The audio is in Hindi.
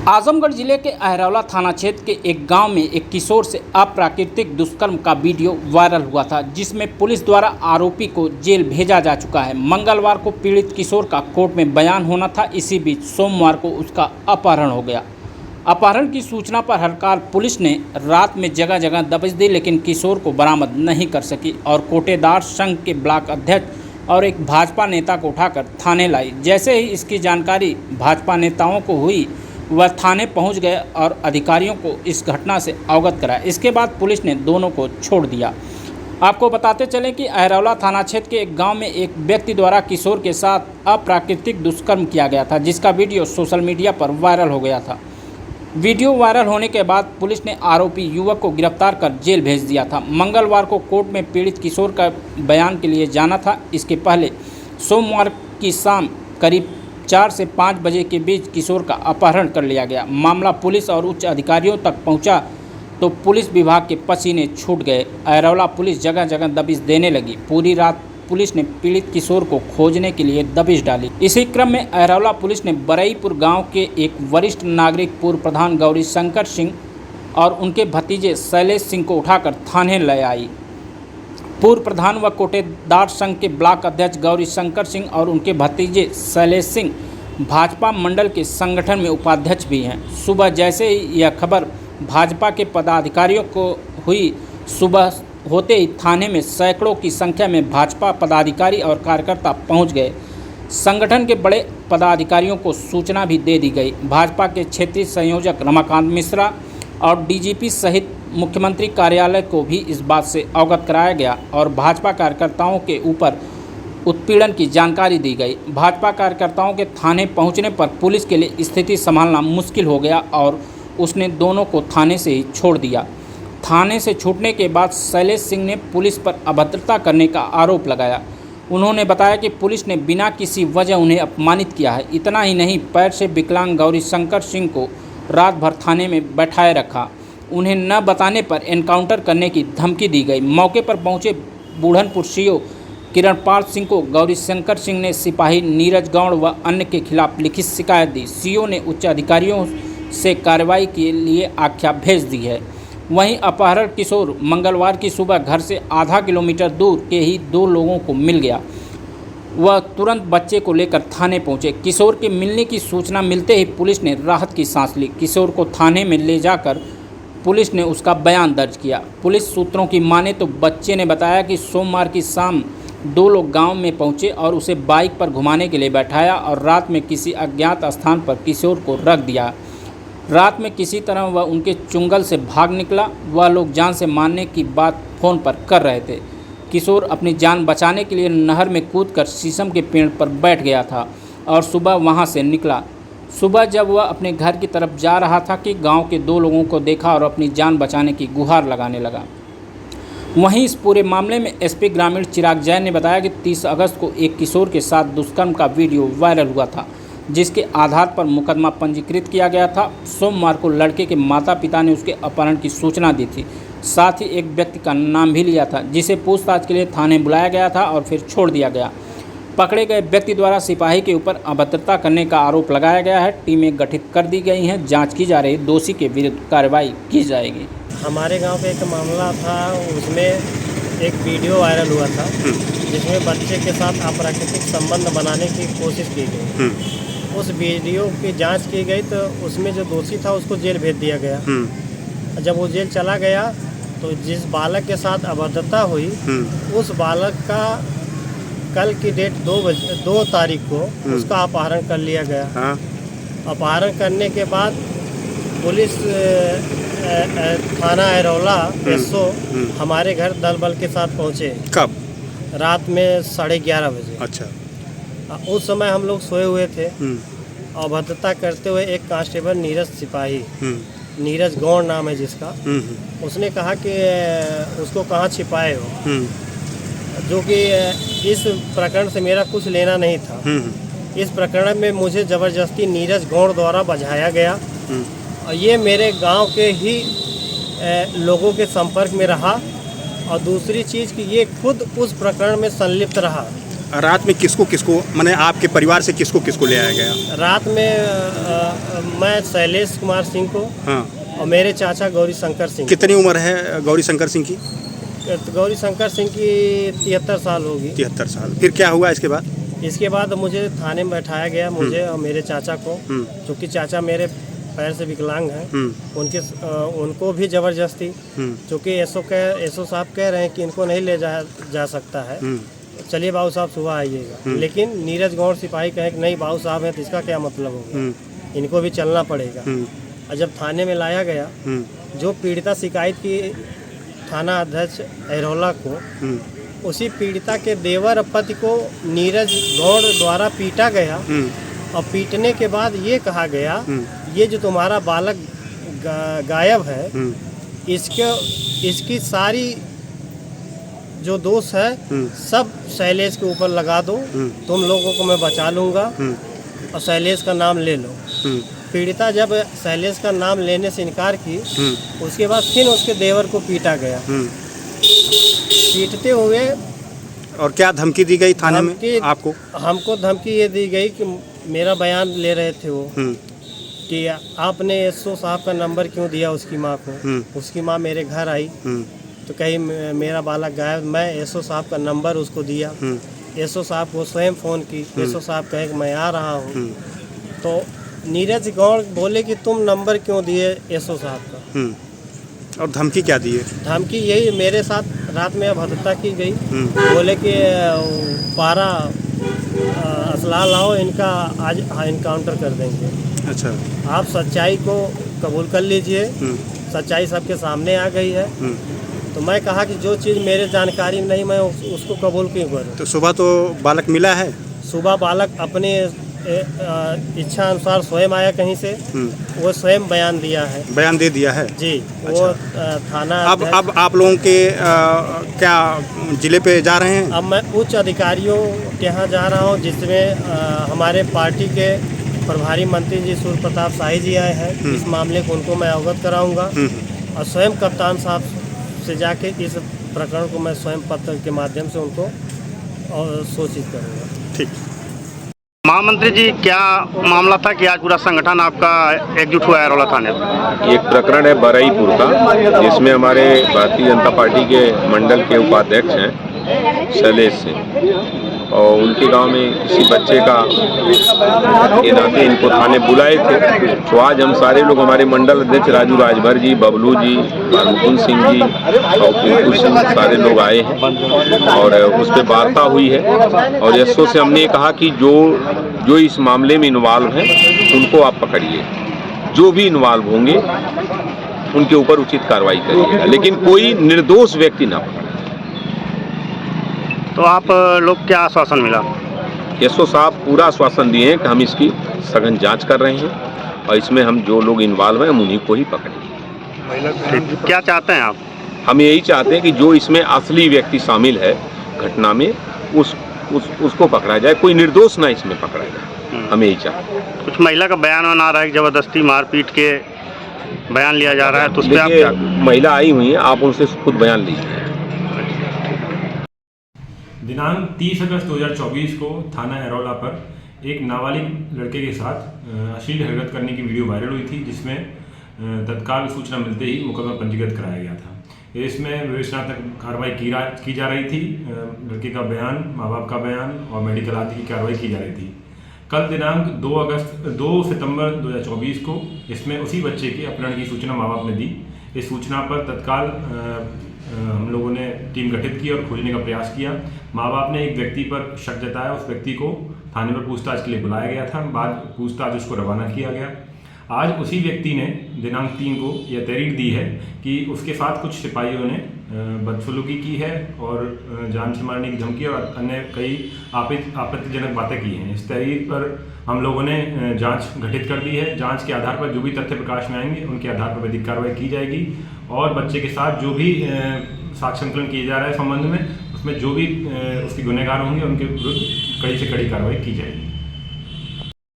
आजमगढ़ जिले के अहरौला थाना क्षेत्र के एक गांव में एक किशोर से अप्राकृतिक दुष्कर्म का वीडियो वायरल हुआ था, जिसमें पुलिस द्वारा आरोपी को जेल भेजा जा चुका है। मंगलवार को पीड़ित किशोर का कोर्ट में बयान होना था। इसी बीच सोमवार को उसका अपहरण हो गया। अपहरण की सूचना पर हड़काल पुलिस ने रात में जगह जगह दबिश दी, लेकिन किशोर को बरामद नहीं कर सकी और कोटेदार संघ के ब्लॉक अध्यक्ष और एक भाजपा नेता को उठाकर थाने लाई। जैसे ही इसकी जानकारी भाजपा नेताओं को हुई, वह थाने पहुंच गए और अधिकारियों को इस घटना से अवगत कराया। इसके बाद पुलिस ने दोनों को छोड़ दिया। आपको बताते चलें कि अहरौला थाना क्षेत्र के एक गांव में एक व्यक्ति द्वारा किशोर के साथ अप्राकृतिक दुष्कर्म किया गया था, जिसका वीडियो सोशल मीडिया पर वायरल हो गया था। वीडियो वायरल होने के बाद पुलिस ने आरोपी युवक को गिरफ्तार कर जेल भेज दिया था। मंगलवार को कोर्ट में पीड़ित किशोर का बयान के लिए जाना था। इसके पहले सोमवार की शाम करीब 4 से 5 बजे के बीच किशोर का अपहरण कर लिया गया। मामला पुलिस और उच्च अधिकारियों तक पहुंचा तो पुलिस विभाग के पसीने छूट गए। अहरौला पुलिस जगह जगह दबिश देने लगी। पूरी रात पुलिस ने पीड़ित किशोर को खोजने के लिए दबिश डाली। इसी क्रम में अहरौला पुलिस ने बरईपुर गांव के एक वरिष्ठ नागरिक पूर्व प्रधान गौरी शंकर सिंह और उनके भतीजे शैलेश सिंह को उठाकर थाने ले आई। पूर्व प्रधान व कोटेदार संघ के ब्लॉक अध्यक्ष गौरी शंकर सिंह और उनके भतीजे शैलेश सिंह भाजपा मंडल के संगठन में उपाध्यक्ष भी हैं। सुबह जैसे ही यह खबर भाजपा के पदाधिकारियों को हुई, सुबह होते ही थाने में सैकड़ों की संख्या में भाजपा पदाधिकारी और कार्यकर्ता पहुंच गए। संगठन के बड़े पदाधिकारियों को सूचना भी दे दी गई। भाजपा के क्षेत्रीय संयोजक रमाकांत मिश्रा और डीजीपी सहित मुख्यमंत्री कार्यालय को भी इस बात से अवगत कराया गया और भाजपा कार्यकर्ताओं के ऊपर उत्पीड़न की जानकारी दी गई। भाजपा कार्यकर्ताओं के थाने पहुंचने पर पुलिस के लिए स्थिति संभालना मुश्किल हो गया और उसने दोनों को थाने से ही छोड़ दिया। थाने से छूटने के बाद शैलेश सिंह ने पुलिस पर अभद्रता करने का आरोप लगाया। उन्होंने बताया कि पुलिस ने बिना किसी वजह उन्हें अपमानित किया है। इतना ही नहीं, पैर से विकलांग गौरी शंकर सिंह को रात भर थाने में बैठाए रखा। उन्हें न बताने पर एनकाउंटर करने की धमकी दी गई। मौके पर पहुंचे बूढ़नपुर सीओ किरणपाल सिंह को गौरी शंकर सिंह ने सिपाही नीरज गौड़ व अन्य के खिलाफ लिखित शिकायत दी। सीओ ने उच्च अधिकारियों से कार्रवाई के लिए आख्या भेज दी है। वहीं अपहरण किशोर मंगलवार की सुबह घर से आधा किलोमीटर दूर के ही 2 लोगों को मिल गया। वह तुरंत बच्चे को लेकर थाने पहुंचे। किशोर के मिलने की सूचना मिलते ही पुलिस ने राहत की सांस ली। किशोर को थाने में ले जाकर पुलिस ने उसका बयान दर्ज किया। पुलिस सूत्रों की माने तो बच्चे ने बताया कि सोमवार की शाम 2 लोग गांव में पहुंचे और उसे बाइक पर घुमाने के लिए बैठाया और रात में किसी अज्ञात स्थान पर किशोर को रख दिया। रात में किसी तरह वह उनके चुंगल से भाग निकला। वह लोग जान से मारने की बात फ़ोन पर कर रहे थे। किशोर अपनी जान बचाने के लिए नहर में कूदकर शीशम के पेड़ पर बैठ गया था और सुबह वहां से निकला। सुबह जब वह अपने घर की तरफ जा रहा था कि गांव के 2 लोगों को देखा और अपनी जान बचाने की गुहार लगाने लगा। वहीं इस पूरे मामले में एसपी ग्रामीण चिराग जैन ने बताया कि 30 अगस्त को एक किशोर के साथ दुष्कर्म का वीडियो वायरल हुआ था, जिसके आधार पर मुकदमा पंजीकृत किया गया था। सोमवार को लड़के के माता पिता ने उसके अपहरण की सूचना दी थी। साथ ही एक व्यक्ति का नाम भी लिया था, जिसे पूछताछ के लिए थाने बुलाया गया था और फिर छोड़ दिया गया। पकड़े गए व्यक्ति द्वारा सिपाही के ऊपर अभद्रता करने का आरोप लगाया गया है। टीमें गठित कर दी गई हैं। जांच की जा रही, दोषी के विरुद्ध कार्रवाई की जाएगी। हमारे गांव पे एक मामला था, उसमें एक वीडियो वायरल हुआ था जिसमें बच्चे के साथ अप्राकृतिक संबंध बनाने की कोशिश की गई। उस वीडियो की जांच की गई तो उसमें जो दोषी था उसको जेल भेज दिया गया। जब वो जेल चला गया तो जिस बालक के साथ अभद्रता हुई, उस बालक का कल की डेट 2 तारीख को उसका अपहरण कर लिया गया। अपहरण करने के बाद पुलिस थाना अहरौला एसओ हमारे घर दल बल के साथ पहुंचे। कब? रात में 11:30 बजे। अच्छा। उस समय हम लोग सोए हुए थे। अभद्रता करते हुए एक कांस्टेबल नीरज सिपाही, नीरज गौड़ नाम है जिसका, उसने कहा कि उसको कहाँ छिपाए हो, जो कि इस प्रकरण से मेरा कुछ लेना नहीं था। इस प्रकरण में मुझे ज़बरदस्ती नीरज गौड़ द्वारा बझाया गया और ये मेरे गांव के ही लोगों के संपर्क में रहा। और दूसरी चीज़ कि ये खुद उस प्रकरण में संलिप्त रहा। रात में किसको किसको माने आपके परिवार से किसको किसको ले आया गया? रात में मैं शैलेश कुमार सिंह को हाँ। और मेरे चाचा गौरी शंकर सिंह। कितनी उम्र है गौरी शंकर सिंह की? गौरी शंकर सिंह की 73 साल होगी। 73 साल। फिर क्या हुआ इसके बाद? इसके बाद मुझे थाने में बैठाया गया, मुझे और मेरे चाचा को, क्योंकि चाचा मेरे पैर से विकलांग हैं। उनको भी ज़बरदस्ती, क्योंकि एसओ साहब कह रहे हैं कि इनको नहीं ले जा सकता है, चलिए बाबू साहब सुबह आइएगा। लेकिन नीरज गौड़ सिपाही कहे कि नहीं बाबू साहब हैं तो इसका क्या मतलब होगा, इनको भी चलना पड़ेगा। और जब थाने में लाया गया, जो पीड़िता शिकायत की थाना अध्यक्ष अहरोला को, उसी पीड़िता के देवर पति को नीरज गौड़ द्वारा पीटा गया। और पीटने के बाद ये कहा गया, ये जो तुम्हारा बालक गायब है, इसकी सारी जो दोष है सब शैलेश के ऊपर लगा दो, तुम लोगों को मैं बचा लूँगा और शैलेश का नाम ले लो। पीड़िता जब शैलेश का नाम लेने से इनकार की, उसके बाद फिर उसके देवर को पीटा गया। पीटते हुए और क्या धमकी दी गई थाने में आपको? हमको धमकी ये दी गई कि मेरा बयान ले रहे थे वो, कि आपने एसओ साहब का नंबर क्यों दिया उसकी माँ को। उसकी माँ मेरे घर आई तो कही मेरा बालक गायब, मैं एसओ साहब का नंबर उसको दिया। एसओ साहब को स्वयं फ़ोन की, एसओ साहब कहे कि मैं आ रहा हूँ। तो नीरज गौड़ बोले कि तुम नंबर क्यों दिए एसओ साहब का। और धमकी क्या दी है? धमकी यही मेरे साथ रात में अभद्रता की गई। बोले कि पारा असला लाओ, इनका आज इनकाउंटर कर देंगे। अच्छा। आप सच्चाई को कबूल कर लीजिए। सच्चाई सबके सामने आ गई है। तो मैं कहा कि जो चीज़ मेरे जानकारी में नहीं, मैं उसको कबूल क्यों करूँ। तो सुबह तो बालक मिला है? सुबह बालक अपने इच्छा अनुसार स्वयं आया कहीं से, वो स्वयं बयान दिया है। बयान दे दिया है जी। अच्छा। वो थाना अब आप लोगों के क्या जिले पे जा रहे हैं? अब मैं उच्च अधिकारियों के यहाँ जा रहा हूँ, जिसमें हमारे पार्टी के प्रभारी मंत्री जी सूर्य प्रताप शाही जी आए हैं। इस मामले को उनको मैं अवगत कराऊंगा और स्वयं कप्तान साहब से जाके इस प्रकरण को मैं स्वयं पत्र के माध्यम से उनको सूचित करूँगा। ठीक। महामंत्री जी, क्या मामला था कि आज पूरा संगठन आपका एकजुट हुआ है अहरोला थाने पर? एक प्रकरण है बरईपुर का, जिसमें हमारे भारतीय जनता पार्टी के मंडल के उपाध्यक्ष हैं शैलेश सिंह, और उनके गांव में किसी बच्चे का के नाते इनको थाने बुलाए थे। तो आज हम सारे लोग, हमारे मंडल अध्यक्ष राजू राजभर जी, बबलू जी, मुकुंद सिंह जी और पिंकू सिंह, सारे लोग आए हैं और उस पर वार्ता हुई है। और एसओ से हमने कहा कि जो इस मामले में इन्वॉल्व हैं उनको आप पकड़िए, जो भी इन्वॉल्व होंगे उनके ऊपर उचित कार्रवाई करिएगा, लेकिन कोई निर्दोष व्यक्ति ना पकड़े। तो आप लोग क्या आश्वासन मिला? एसओ साहब पूरा आश्वासन दिए हैं कि हम इसकी सघन जांच कर रहे हैं और इसमें हम जो लोग इन्वॉल्व हैं हम उन्हीं को ही पकड़ेंगे। क्या चाहते हैं आप? हम यही चाहते हैं कि जो इसमें असली व्यक्ति शामिल है घटना में, उसको पकड़ा जाए, कोई निर्दोष ना इसमें पकड़ा जाए। हम यही चाहते हैं। कुछ महिला का बयान आ रहा है कि जबरदस्ती मारपीट के बयान लिया जा रहा है, तो उस पर आप क्या? महिला आई हुई है, आप उनसे खुद बयान लीजिए। दिनांक 30 अगस्त 2024 को थाना अहरोला पर एक नाबालिग लड़के के साथ अश्लील हरकत करने की वीडियो वायरल हुई थी, जिसमें तत्काल सूचना मिलते ही मुकदमा पंजीकृत कराया गया था। इसमें विवेचनात्मक कार्रवाई की जा रही थी। लड़के का बयान, माँ बाप का बयान और मेडिकल आदि की कार्रवाई की जा रही थी। कल दिनांक 2 सितंबर 2024 को इसमें उसी बच्चे के अपहरण की सूचना माँ बाप ने दी। इस सूचना पर तत्काल हम लोगों ने टीम गठित की और खोजने का प्रयास किया। माँ बाप ने एक व्यक्ति पर शक जताया, उस व्यक्ति को थाने पर पूछताछ के लिए बुलाया गया था। बाद पूछताछ उसको रवाना किया गया। आज उसी व्यक्ति ने दिनांक 3 को यह तहरीर दी है कि उसके साथ कुछ सिपाहियों ने बदसलूकी की है और जान से मारने की धमकी और अन्य कई आपत्तिजनक बातें की हैं। इस तहरीर पर हम लोगों ने जांच गठित कर दी है। जांच के आधार पर जो भी तथ्य प्रकाश में आएंगे उनके आधार पर विधिक कार्रवाई की जाएगी और बच्चे के साथ जो भी साक्ष्य संकलन किया जा रहा है संबंध में, उसमें जो भी उसके गुनहगार होंगे उनके विरुद्ध कड़ी से कड़ी कार्रवाई की जाएगी।